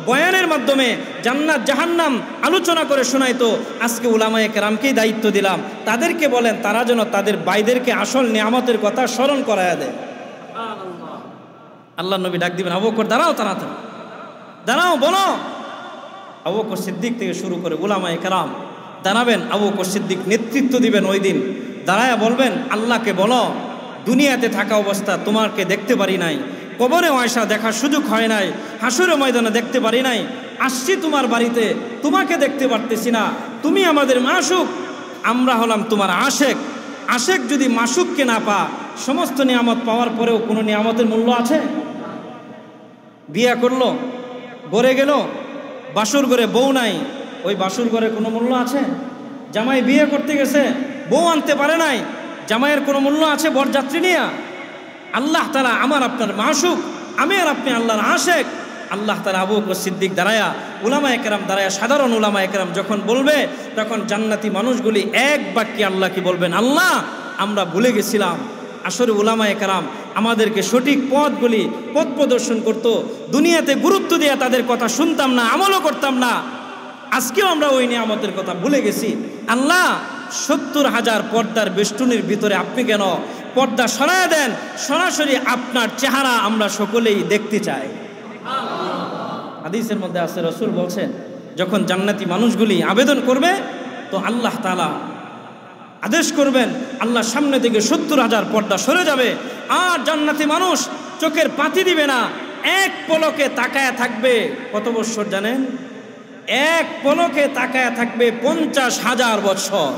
বয়ানের মাধ্যমে জান্নাত জাহান্নাম আলোচনা করে শোনাইতো, আজকে উলামায়ে কেরামকেই দায়িত্ব দিলাম। তাদেরকে বলেন তারা যেন তাদের ভাইদেরকে আসল নিয়ামতের কথা স্মরণ করায়া দেয়। আল্লাহ নবী ডাক দিবেন, আবু বকর দাঁড়াও, তাড়াতাড়ি দাঁড়াও, বলো। আবু বকর সিদ্দিক থেকে শুরু করে উলামায়ে কেরাম দাঁড়াবেন। আবু বকর সিদ্দিক নেতৃত্ব দিবেন ওই দিন। দাঁড়ায়া বলবেন, আল্লাহকে বলো দুনিয়াতে থাকা অবস্থা তোমাকে দেখতে পারি নাই, কবরে আয়সা দেখার সুযোগ হয় নাই, হাসরের ময়দানে দেখতে পারি নাই, আসছি তোমার বাড়িতে, তোমাকে দেখতে পারতেছি না, তুমি আমাদের মাসুক, আমরা হলাম তোমার আশেক। আশেক যদি মাসুককে না পা, সমস্ত নিয়ামত পাওয়ার পরেও কোনো নিয়ামতের মূল্য আছে? বিয়ে করলো, গড়ে গেল, বাসুর ঘরে বউ নাই, ওই বাসুর ঘরে কোনো মূল্য আছে? জামাই বিয়ে করতে গেছে, বউ আনতে পারে নাই, জামাইয়ের কোনো মূল্য আছে বরযাত্রী নিয়ে? আল্লাহ তাআলা আমার আপনার মাসুক, আমি আর আপনি আল্লাহর আশেক। আল্লাহ তাআলা আবু বকর সিদ্দিক দাঁড়ায়া, উলামায়ে কেরাম দাঁড়ায়া, সাধারণ উলামায়ে কেরাম যখন বলবে, তখন জান্নাতি মানুষগুলি এক বাক্যে আল্লাহ কি বলবেন, আল্লাহ আমরা ভুলে গেছিলাম, আসরে উলামায়ে কেরাম আমাদেরকে সঠিক পথ প্রদর্শন করত। দুনিয়াতে গুরুত্ব দিয়ে তাদের কথা শুনতাম না, আমলও করতাম না। আজকেও আমরা ওই নিয়ামতের কথা ভুলে গেছি। আল্লাহ 70,000 পর্দার বেষ্টনীর ভিতরে আপনি কেন পর্দা সরায় দেন, সরাসরি আপনার চেহারা আমরা সকলেই দেখতে চাই। হাদিসের মধ্যে আছে, রাসূল বলছেন যখন জান্নাতি মানুষগুলি আবেদন করবে তো আল্লাহ তাআলা আদেশ করবেন, আল্লাহর সামনে থেকে 70,000 পর্দা সরে যাবে, আর জান্নাতি মানুষ চোখের পাতি দিবে না, এক পলকে তাকায়া থাকবে। কত বছর জানেন? এক পলকে তাকায়া থাকবে 50,000 বছর।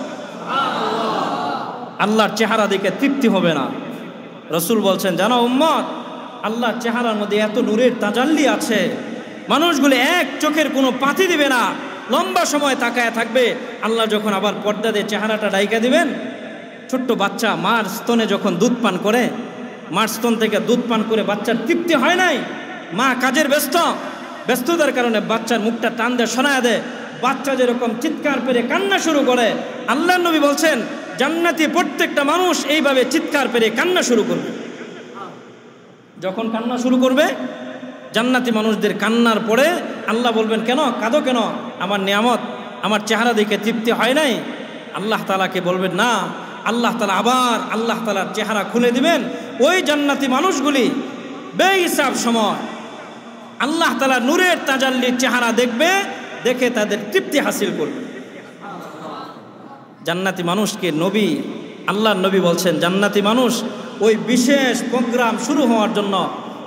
আল্লাহর চেহারা দেখে তৃপ্তি হবে না। রাসূল বলছেন, জানো উম্মত, আল্লাহর চেহারার মধ্যে এত নূরের তাজাল্লি আছে, মানুষগুলো এক চোখের কোনো পাতি দিবে না, লম্বা সময় তাকায়া থাকবে। আল্লাহ যখন আবার পর্দা দিয়ে চেহারাটা ডাইকা দিবেন, ছোট্ট বাচ্চা মার স্তনে যখন দুধ পান করে, মার স্তন থেকে দুধ পান করে বাচ্চার তৃপ্তি হয় নাই, মা কাজের ব্যস্ততার কারণে বাচ্চার মুখটা টান দিয়ে শোনায় দেয়, বাচ্চা যেরকম চিৎকার পেরে কান্না শুরু করে, আল্লাহর নবী বলছেন জান্নাতি প্রত্যেকটা মানুষ এইভাবে চিৎকার পেরে কান্না শুরু করবে। যখন কান্না শুরু করবে, জান্নাতি মানুষদের কান্নার পরে আল্লাহ বলবেন, কেন কাঁদো কেন? আমার নিয়ামত, আমার চেহারা দেখে তৃপ্তি হয় নাই? আল্লাহ তাআলাকে বলবেন না, আল্লাহ তাআলা আবার আল্লাহ তাআলার চেহারা খুলে দিবেন। ওই জান্নাতি মানুষগুলি বেহিসাব সময় আল্লাহ তাআলা নূরের তাজাল্লির চেহারা দেখবে, দেখে তাদের তৃপ্তি হাসিল করবে। জান্নাতি মানুষকে নবী, আল্লাহর নবী বলছেন, জান্নাতি মানুষ ওই বিশেষ প্রোগ্রাম শুরু হওয়ার জন্য,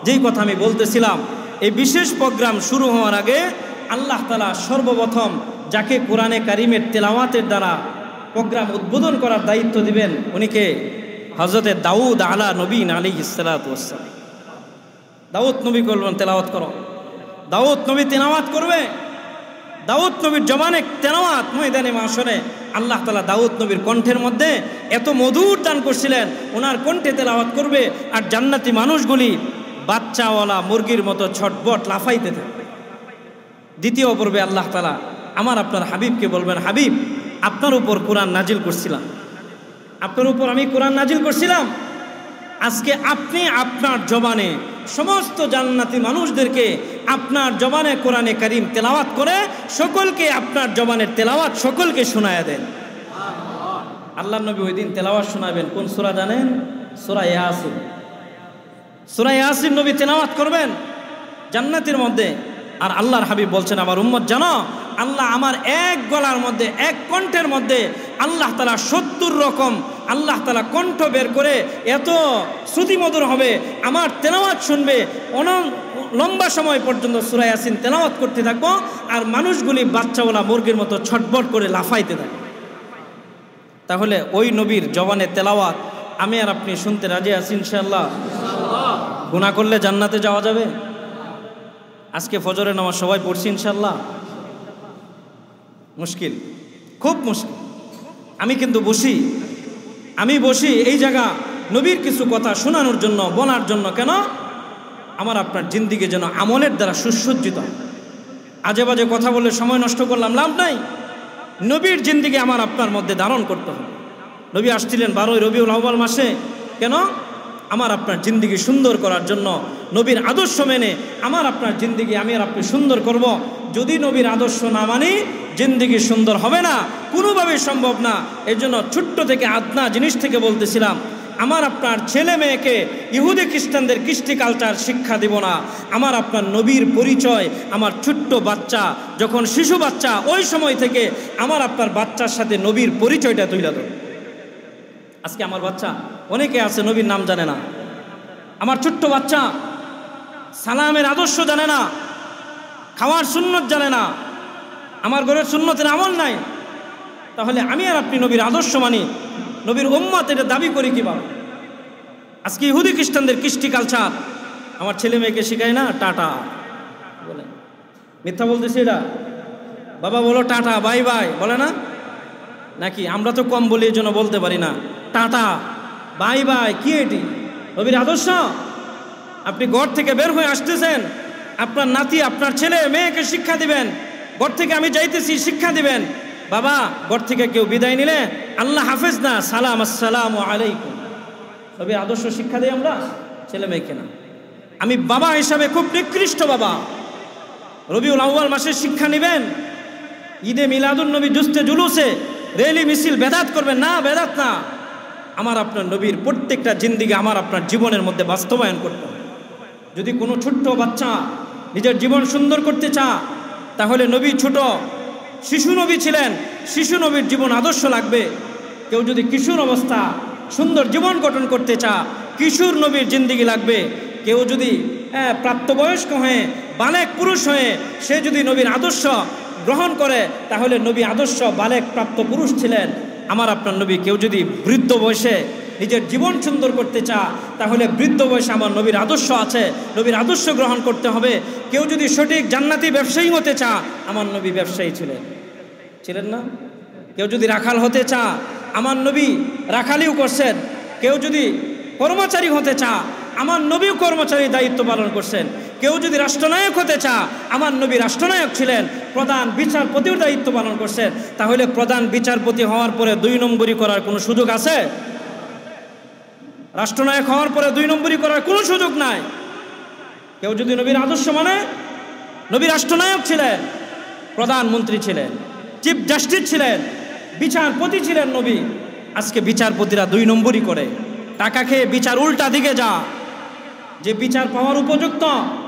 যেই কথা আমি বলতেছিলাম, এই বিশেষ প্রোগ্রাম শুরু হওয়ার আগে আল্লাহ তাআলা সর্বপ্রথম যাকে কোরআনে কারিমের তেলাওয়াতের দ্বারা প্রোগ্রাম উদ্বোধন করার দায়িত্ব দিবেন, উনিকে হযরতে দাউদ আলা নবীন আলাইহিস সালাতু ওয়াস সালাম। দাউদ নবী বলবেন তেলাওয়াত করো, দাউদ নবী তেলাওয়াত করবে। দাউদ নবীর জবানে তেলাওয়াত ময়দানে মাশরে আল্লাহ তাআলা দাউদ নবীর কণ্ঠের মধ্যে এত মধুর দান করছিলেন, ওনার কণ্ঠে তেলাওয়াত করবে, আর জান্নাতি মানুষগুলি বাচ্চাওয়ালা মুরগির মতো ছটবট লাফাইতে থাকবে। দ্বিতীয় পর্বে আল্লাহ তাআলা আমার আপনার হাবিবকে বলবেন, হাবিব আপনার উপর কোরআন নাজিল করছিলাম, আপনার উপর আমি কোরআন নাজিল করছিলাম, আজকে আপনি আপনার জবানে সমস্ত জান্নাতি মানুষদেরকে আপনার জবানে কোরআনে কারীম তেলাওয়াত করে সকলকে আপনার জবানের তেলাওয়াত সকলকে শোনায়া দেন। আল্লাহর নবী ওই দিন তেলাওয়াত শোনাবেন কোন সূরা জানেন? সূরা ইয়াসিন। সূরা ইয়াসিন নবী তেলাওয়াত করবেন জান্নাতের মধ্যে। আর আল্লাহর হাবিব বলছেন, আমার উম্মত জানো, আল্লাহ আমার এক গলার মধ্যে, এক কণ্ঠের মধ্যে আল্লাহ তাআলা 70 রকম আল্লাহ তাআলা কণ্ঠ বের করে এত শ্রুতিমধুর হবে, আমার তেলাওয়াত শুনবে, লম্বা সময় পর্যন্ত সূরা ইয়াসিন তেলাওয়াত করতে থাকবো, আর মানুষগুলি বাচ্চাওয়ালা মুরগির মতো ছটবট করে লাফাইতে থাকবে। তাহলে ওই নবীর জবানে তেলাওয়াত আমি আর আপনি শুনতে রাজি আছি ইনশাআল্লাহ? গুনাহ করলে জান্নাতে যাওয়া যাবে? আজকে ফজরের নামাজ সবাই পড়ছি ইনশাআল্লাহ? মুশকিল, খুব মুশকিল। আমি কিন্তু আমি বসি এই জায়গা নবীর কিছু কথা শোনানোর জন্য, বলার জন্য। কেন? আমার আপনার জিন্দিগি যেন আমলের দ্বারা সুসজ্জিত হয়। আজে বাজে কথা বলে সময় নষ্ট করলাম, লাভ নাই। নবীর জিন্দিগি আমার আপনার মধ্যে ধারণ করতে হবে। নবী আসছিলেন 12ই রবিউল আউয়াল মাসে। কেন? আমার আপনার জিন্দিগি সুন্দর করার জন্য। নবীর আদর্শ মেনে আমার আপনার জিন্দিগি আমি আর আপনি সুন্দর করব। যদি নবীর আদর্শ না মানি, জিন্দিগি সুন্দর হবে না, কোনোভাবেই সম্ভব না। এর জন্য ছোট্ট থেকে আদনা জিনিস থেকে বলতেছিলাম, আমার আপনার ছেলে মেয়েকে ইহুদি খ্রিস্টানদের কৃষ্টি কালচার শিক্ষা দিব না। আমার আপনার নবীর পরিচয়, আমার ছোট্ট বাচ্চা যখন শিশু বাচ্চা, ওই সময় থেকে আমার আপনার বাচ্চার সাথে নবীর পরিচয়টা তুলে ধরো। আজকে আমার বাচ্চা অনেকে আছে নবীর নাম জানে না। আমার ছোট্ট বাচ্চা সালামের আদর্শ জানে না, খাওয়ার সুন্নত জানে না, আমার ঘরের সুন্নতের আমল নাই। তাহলে আমি আর আপনি নবীর আদর্শ মানি, নবীর উম্মত, এটা দাবি করি কিভাবে? আজকে ইহুদি খ্রিস্টানদের কৃষ্টি কালচার আমার ছেলে মেয়েকে শিখায় না। টাটা বলে, মিথ্যা বলতেছি এটা? বাবা বলো টাটা, বাই বাই বলে না নাকি? আমরা তো কম বলি, এই জন্য বলতে পারি না। টাটা বাই বাই কি এটি নবীর আদর্শ? আপনি ঘর থেকে বের হয়ে আসতেছেন, আপনার নাতি আপনার ছেলে মেয়েকে শিক্ষা দিবেন, ঘর থেকে আমি যাইতেছি শিক্ষা দিবেন। বাবা ঘর থেকে কেউ বিদায় নিলে আল্লাহ হাফেজ না, সালাম আসসালামু আলাইকুম। নবীর আদর্শ শিক্ষা দিই আমরা ছেলে মেয়েকে না। আমি বাবা হিসাবে খুব নিকৃষ্ট বাবা। রবিউল আউয়াল মাসের শিক্ষা নেবেন, ঈদে মিলাদুন নবী জুস্তে জুলুসে রেলি মিছিল বেদাত করবেন না, বেদাত না। আমার আপনার নবীর প্রত্যেকটা জিন্দিগি আমার আপনার জীবনের মধ্যে বাস্তবায়ন করতে হবে। যদি কোনো ছোট্ট বাচ্চা নিজের জীবন সুন্দর করতে চা, তাহলে নবী ছোট শিশু নবী ছিলেন, শিশু নবীর জীবন আদর্শ লাগবে। কেউ যদি কিশোর অবস্থা সুন্দর জীবন গঠন করতে চা, কিশোর নবীর জিন্দিগি লাগবে। কেউ যদি প্রাপ্তবয়স্ক হয়ে বালেক পুরুষ হয়ে সে যদি নবীর আদর্শ গ্রহণ করে, তাহলে নবী আদর্শ বালেক প্রাপ্ত পুরুষ ছিলেন। আমার আপনার নবী কেউ যদি বৃদ্ধ বয়সে নিজের জীবন সুন্দর করতে চা, তাহলে বৃদ্ধ বয়সে আমার নবীর আদর্শ আছে, নবীর আদর্শ গ্রহণ করতে হবে। কেউ যদি সঠিক জান্নাতি ব্যবসায়ী হতে চা, আমার নবী ব্যবসায়ী ছিলেন না? কেউ যদি রাখাল হতে চা, আমার নবী রাখালিও করছেন। কেউ যদি কর্মচারী হতে চা, আমার নবীও কর্মচারীর দায়িত্ব পালন করছেন। কেউ যদি রাষ্ট্রনায়ক হতে চা, আমার নবী রাষ্ট্রনায়ক ছিলেন, প্রধান বিচারপতির দায়িত্ব পালন করছেন। তাহলে প্রধান বিচারপতি হওয়ার পরে 2 নম্বরই করার কোনো সুযোগ আছে? রাষ্ট্রনায়ক হওয়ার পরে 2 নম্বরই করার কোনো সুযোগ নাই। কেউ যদি নবীর আদর্শ মানে, নবী রাষ্ট্রনায়ক ছিলেন, প্রধানমন্ত্রী ছিলেন, চিফ জাস্টিস ছিলেন, বিচারপতি ছিলেন নবী। আজকে বিচারপতিরা 2 নম্বরই করে, টাকা খেয়ে বিচার উল্টা দিকে যা। যে বিচার পাওয়ার উপযুক্ত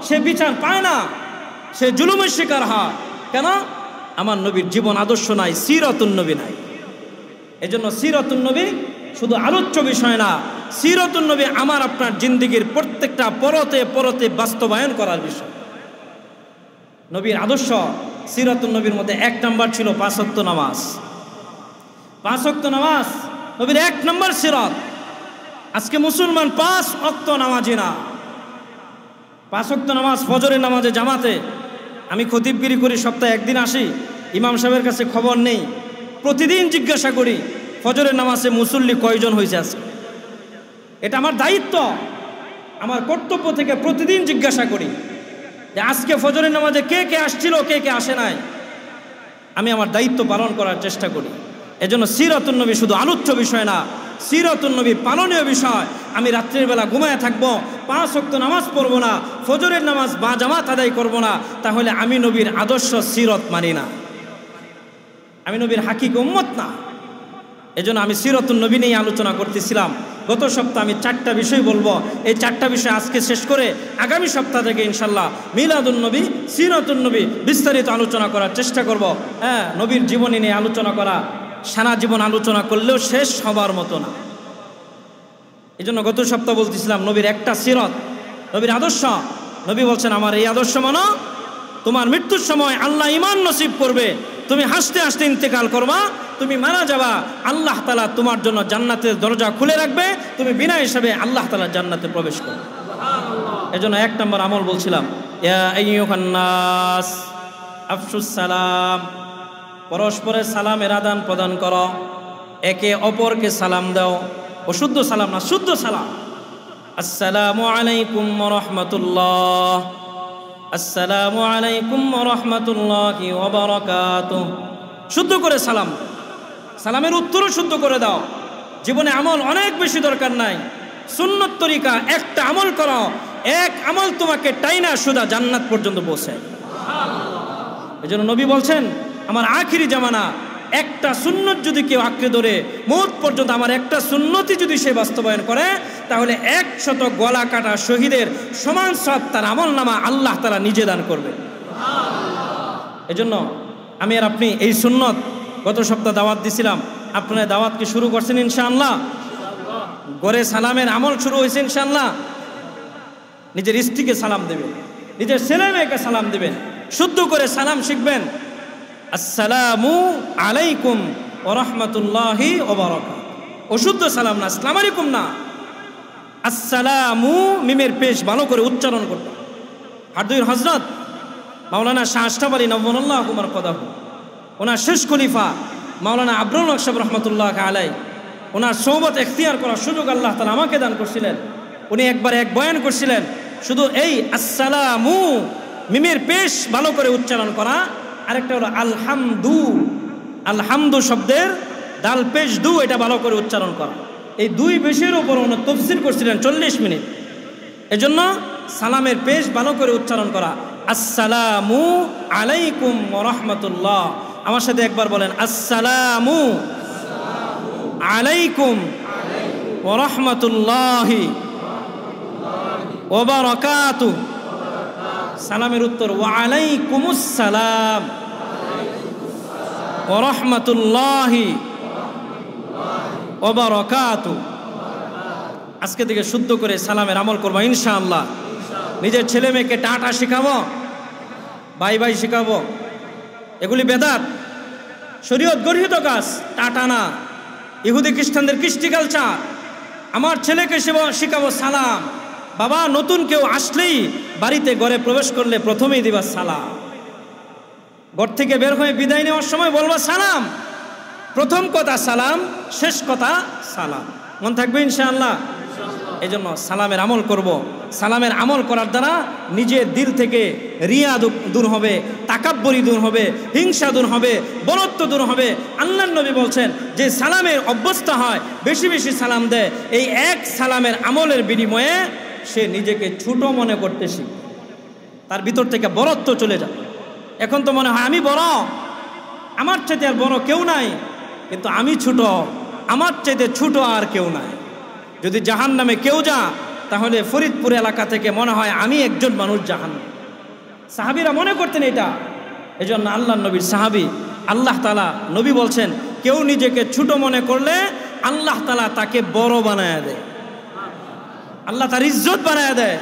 সে বিচার পায় না, সে জুলুমের শিকার হয়। কেন? আমার নবীর জীবন আদর্শ নাই, সিরাতুন নবী নাই। এজন্য সিরাতুন নবী শুধু আলোচ্য বিষয় না, সিরাতুন নবী আমার আপনার জিন্দিগির প্রত্যেকটা পরতে পরতে বাস্তবায়ন করার বিষয়। নবীর আদর্শ সিরাতুন নবীর মধ্যে 1 নম্বর ছিল 5 ওয়াক্ত নামাজ। 5 ওয়াক্ত নামাজ নবীর 1 নম্বর সিরাত। আজকে মুসলমান 5 ওয়াক্ত নামাজি না। 5 ওয়াক্ত নামাজ ফজরের নামাজে জামাতে। আমি খতিবগিরি করি, সপ্তাহে 1 দিন আসি, ইমাম সাহেবের কাছে খবর নেই, প্রতিদিন জিজ্ঞাসা করি ফজরের নামাজে মুসল্লি কয়জন হয়েছে আজকে। এটা আমার দায়িত্ব, আমার কর্তব্য থেকে প্রতিদিন জিজ্ঞাসা করি যে আজকে ফজরের নামাজে কে কে আসছিল, কে কে আসে নাই। আমি আমার দায়িত্ব পালন করার চেষ্টা করি। এজন্য সিরাতুন নবী শুধু আলোচ্য বিষয় না, সিরাতুন নবী পালনীয় বিষয়। আমি রাত্রির বেলা ঘুমায় থাকবো, 5 ওয়াক্ত নামাজ পড়বো না, ফজরের নামাজ বা জামাত আদায় করবো না, তাহলে আমি নবীর আদর্শ সিরত মানি না, আমি নবীর হাকিক উম্মত না। এজন্য আমি সিরাতুন নবী নিয়ে আলোচনা করতেছিলাম। গত সপ্তাহে আমি 4টা বিষয় বলবো। এই 4টা বিষয় আজকে শেষ করে আগামী সপ্তাহ থেকে ইনশাল্লাহ মিলাদুন নবী, সিরাতুন নবী বিস্তারিত আলোচনা করার চেষ্টা করব। নবীর জীবনী নিয়ে আলোচনা করা সারা জীবন আলোচনা করলেও শেষ হবার মতো না। এই জন্য গত সপ্তাহ বলতেছিলাম নবীর একটা সিরত, নবীর আদর্শ। নবী বলছেন আমার এই আদর্শ মানো, তোমার মৃত্যুর সময় আল্লাহ ঈমান নসিব করবে, তুমি হাসতে হাসতে ইন্তেকাল করবা, তুমি মারা যাবা, আল্লাহ তাআলা তোমার জন্য জান্নাতের দরজা খুলে রাখবে, তুমি বিনা হিসাবে আল্লাহ তাআলার জান্নাতে প্রবেশ করবে। এজন্য 1 নম্বর আমল বলছিলাম, ইয়া আইয়ুহান নাস আফশুস সালাম, পরস্পরের সালামের আদান প্রদান করো, একে অপরকে সালাম দাও। অশুদ্ধ সালাম না, শুদ্ধ সালাম। আসসালামু আলাইকুম ওয়া রাহমাতুল্লাহ, আসসালামু আলাইকুম ওয়া রাহমাতুল্লাহি ওয়া বারাকাতুহু। শুদ্ধ করে সালাম, সালামের উত্তরও শুদ্ধ করে দাও। জীবনে আমল অনেক বেশি দরকার নাই, সুন্নত তরিকা একটা আমল করো, এক আমল তোমাকে টাইনা সুদা জান্নাত পর্যন্ত পৌঁছায়। এজন্য নবী বলছেন আমার আখিরি জামানা একটা সুন্নত যদি কেউ আঁকড়ে ধরে মওত পর্যন্ত, আমার একটা সুন্নতি যদি সে বাস্তবায়ন করে, তাহলে 100 গলা কাটা শহীদের সমান সব তার আমল নামা আল্লাহ তাআলা নিজে দান করবে। এজন্য আমি আর আপনি এই সুন্নত গত সপ্তাহ দাওয়াত দিছিলাম, আপনারা দাওয়াত কি শুরু করছেন ইনশাআল্লাহ? ঘরে সালামের আমল শুরু হয়েছে ইনশাআল্লাহ। নিজের স্ত্রীকে সালাম দেবেন, নিজের ছেলে মেয়েকে সালাম দেবেন, শুদ্ধ করে সালাম শিখবেন। আসসালামু আলাইকুম ওয়া রাহমাতুল্লাহি ওয়া বারাকাতুহু। অশুদ্ধ সালাম না, আসসালামু আলাইকুম না, আসসালামু মিমের পেশ ভালো করে উচ্চারণ করতে। হারদুইর হযরত মাওলানা শাহ আশরাফ আলী নওয়াল্লাহু কুমার কদাহু, ওনার শেষ খলিফা মাওলানা আবরুল হক সাহেব রহমতুল্লাহ আলাইহি, ওনার সোহবত এখতিয়ার করার সুযোগ আল্লাহ তাআলা আমাকে দান করছিলেন। উনি একবার এক বয়ান করছিলেন, শুধু এই আসসালামু মিমের পেশ ভালো করে উচ্চারণ করা, আরেকটা হলো আলহামদু, আলহামদু শব্দের দাল পেশ দু, এটা ভালো করে উচ্চারণ করা। এই দুই বিষয়ের উপর ওনার তাফসীর করছিলেন 40 মিনিট। এজন্য সালামের পেশ ভালো করে উচ্চারণ করা, আসসালামু আলাইকুম ওয়া রাহমাতুল্লাহ। আমার সাথে একবার বলেন, আসসালামু আলাইকুম ওয়া রাহমাতুল্লাহি ওয়া বারাকাতুহু। সালামের উত্তর ওয়া আলাইকুমুস সালাম ওয়া রাহমাতুল্লাহি ওয়া বারাকাতুহু। আজকে থেকে শুদ্ধ করে সালামের আমল করবো ইনশাআল্লাহ। নিজের ছেলে মেয়েকে টাটা শেখাবো, বাই বাই শেখাবো, এগুলি বেদাত, শরীয়ত গর্হিত কাজ। টাটা না, ইহুদি খ্রিস্টানদের কৃষ্টি কালচার। আমার ছেলেকে শেখাবো সালাম। বাবা, নতুন কেউ আসলেই বাড়িতে ঘরে প্রবেশ করলে প্রথমেই দিবা সালাম। ঘর থেকে বের হয়ে বিদায় নেওয়ার সময় বলবা সালাম। প্রথম কথা সালাম, শেষ কথা সালাম। মন থাকবে ইনশাআল্লাহ। এই জন্য সালামের আমল করব। সালামের আমল করার দ্বারা নিজের দিল থেকে রিয়া দূর হবে, তাকাব্বুরি দূর হবে, হিংসা দূর হবে, বরত্ব দূর হবে। আল্লাহর নবী বলছেন যে সালামের অভ্যস্ত হয়, বেশি বেশি সালাম দেয়, এই এক সালামের আমলের বিনিময়ে সে নিজেকে ছোট মনে করতে শিখে, তার ভিতর থেকে বরত্ব চলে যায়। এখন তো মনে হয় আমি বড়, আমার চাইতে আর বড় কেউ নাই, কিন্তু আমি ছোট, আমার চাইতে ছোট আর কেউ নাই। যদি জাহান্নামে কেউ যা, তাহলে ফরিদপুর এলাকা থেকে মনে হয় আমি একজন মানুষ জাহান্নাম। সাহাবীরা মনে করতেন এটা। এজন্য আল্লাহর নবীর সাহাবী, আল্লাহ তাআলা নবী বলছেন, কেউ নিজেকে ছোট মনে করলে আল্লাহ তাআলা তাকে বড় বানায় দেয়, আল্লাহ তার ইজ্জত বানায় দেয়।